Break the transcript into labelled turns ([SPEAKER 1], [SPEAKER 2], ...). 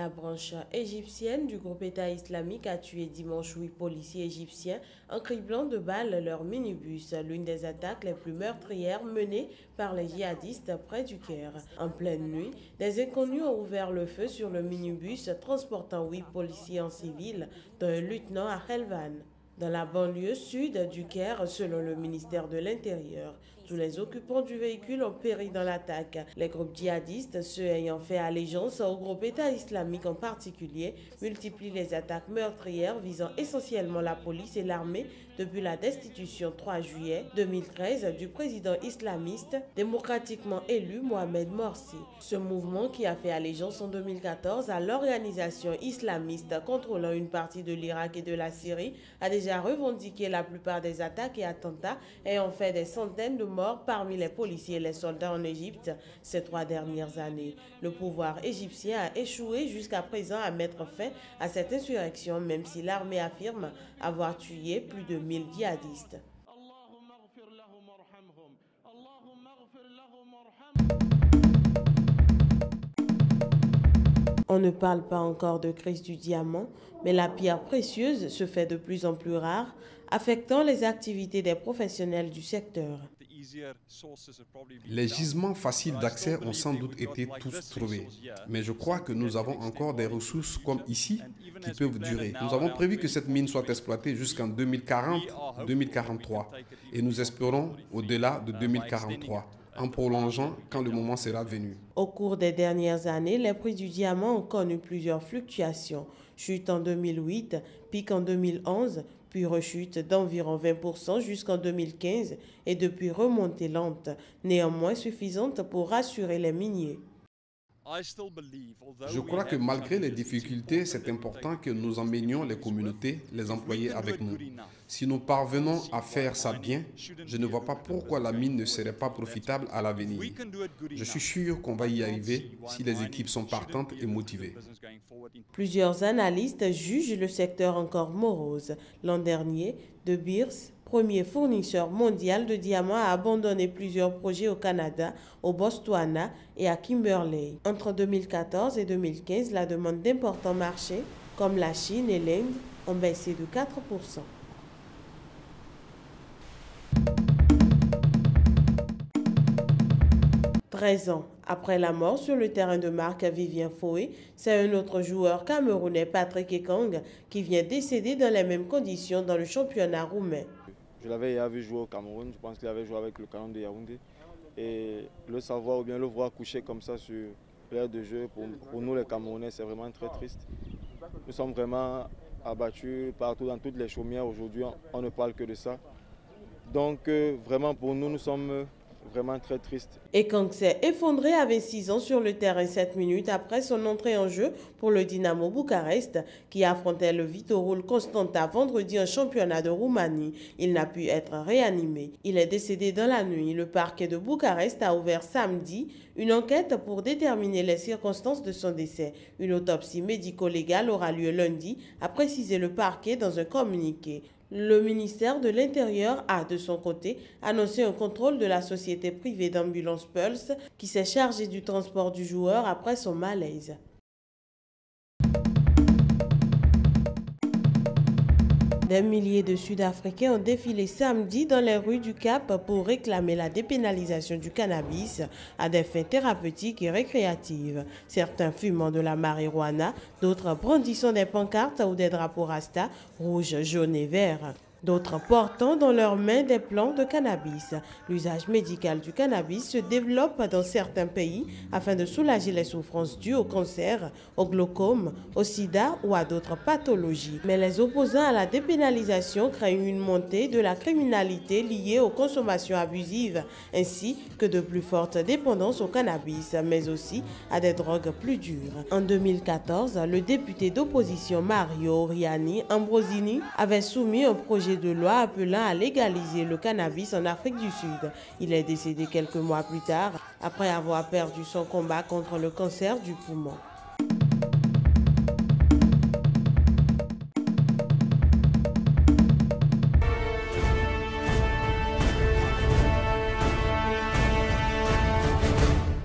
[SPEAKER 1] La branche égyptienne du groupe État islamique a tué dimanche 8 policiers égyptiens en criblant de balles leur minibus, l'une des attaques les plus meurtrières menées par les djihadistes près du Caire. En pleine nuit, des inconnus ont ouvert le feu sur le minibus transportant 8 policiers en civil, dont un lieutenant à Helvan, dans la banlieue sud du Caire, selon le ministère de l'Intérieur. Tous les occupants du véhicule ont péri dans l'attaque. Les groupes djihadistes, ceux ayant fait allégeance au groupe État islamique en particulier, multiplient les attaques meurtrières visant essentiellement la police et l'armée depuis la destitution 3 juillet 2013 du président islamiste démocratiquement élu Mohamed Morsi. Ce mouvement, qui a fait allégeance en 2014 à l'organisation islamiste contrôlant une partie de l'Irak et de la Syrie, a déjà revendiqué la plupart des attaques et attentats ayant fait des centaines de morts parmi les policiers et les soldats en Égypte ces 3 dernières années. Le pouvoir égyptien a échoué jusqu'à présent à mettre fin à cette insurrection, même si l'armée affirme avoir tué plus de 1000 djihadistes. On ne parle pas encore de crise du diamant, mais la pierre précieuse se fait de plus en plus rare, affectant les activités des professionnels du secteur.
[SPEAKER 2] Les gisements faciles d'accès ont sans doute été tous trouvés, mais je crois que nous avons encore des ressources comme ici qui peuvent durer. Nous avons prévu que cette mine soit exploitée jusqu'en 2040-2043 et nous espérons au-delà de 2043. En prolongeant quand le moment sera venu.
[SPEAKER 1] Au cours des dernières années, les prix du diamant ont connu plusieurs fluctuations. Chute en 2008, pic en 2011, puis rechute d'environ 20% jusqu'en 2015 et depuis remontée lente, néanmoins suffisante pour rassurer les miniers.
[SPEAKER 2] Je crois que malgré les difficultés, c'est important que nous emmenions les communautés, les employés avec nous. Si nous parvenons à faire ça bien, je ne vois pas pourquoi la mine ne serait pas profitable à l'avenir. Je suis sûr qu'on va y arriver si les équipes sont partantes et motivées.
[SPEAKER 1] Plusieurs analystes jugent le secteur encore morose. L'an dernier, De Beers, premier fournisseur mondial de diamants, a abandonné plusieurs projets au Canada, au Botswana et à Kimberley. Entre 2014 et 2015, la demande d'importants marchés, comme la Chine et l'Inde, ont baissé de 4%. « 13 ans après la mort sur le terrain de marque Vivien Foé, c'est un autre joueur camerounais, Patrick Ekong, qui vient décéder dans les mêmes conditions dans le championnat roumain.
[SPEAKER 3] Je l'avais vu jouer au Cameroun, je pense qu'il avait joué avec le Canon de Yaoundé. Et le savoir ou bien le voir coucher comme ça sur l'aire de jeu, pour nous les Camerounais, c'est vraiment très triste. Nous sommes vraiment abattus partout dans toutes les chaumières. Aujourd'hui, on ne parle que de ça. Donc vraiment pour nous, nous sommes vraiment très triste.
[SPEAKER 1] Ekong s'est effondré à 26 ans sur le terrain 7 minutes après son entrée en jeu pour le Dynamo Bucarest qui affrontait le Viitorul Constanta vendredi en championnat de Roumanie. Il n'a pu être réanimé. Il est décédé dans la nuit. Le parquet de Bucarest a ouvert samedi une enquête pour déterminer les circonstances de son décès. Une autopsie médico-légale aura lieu lundi, a précisé le parquet dans un communiqué. Le ministère de l'Intérieur a, de son côté, annoncé un contrôle de la société privée d'ambulance Pulse qui s'est chargée du transport du joueur après son malaise. Des milliers de Sud-Africains ont défilé samedi dans les rues du Cap pour réclamer la dépénalisation du cannabis à des fins thérapeutiques et récréatives. Certains fumant de la marijuana, d'autres brandissant des pancartes ou des drapeaux rasta, rouges, jaunes et verts. D'autres portant dans leurs mains des plants de cannabis. L'usage médical du cannabis se développe dans certains pays afin de soulager les souffrances dues au cancer, au glaucome, au sida ou à d'autres pathologies. Mais les opposants à la dépénalisation craignent une montée de la criminalité liée aux consommations abusives ainsi que de plus fortes dépendances au cannabis, mais aussi à des drogues plus dures. En 2014, le député d'opposition Mario Oriani Ambrosini avait soumis un projet de loi appelant à légaliser le cannabis en Afrique du Sud. Il est décédé quelques mois plus tard après avoir perdu son combat contre le cancer du poumon.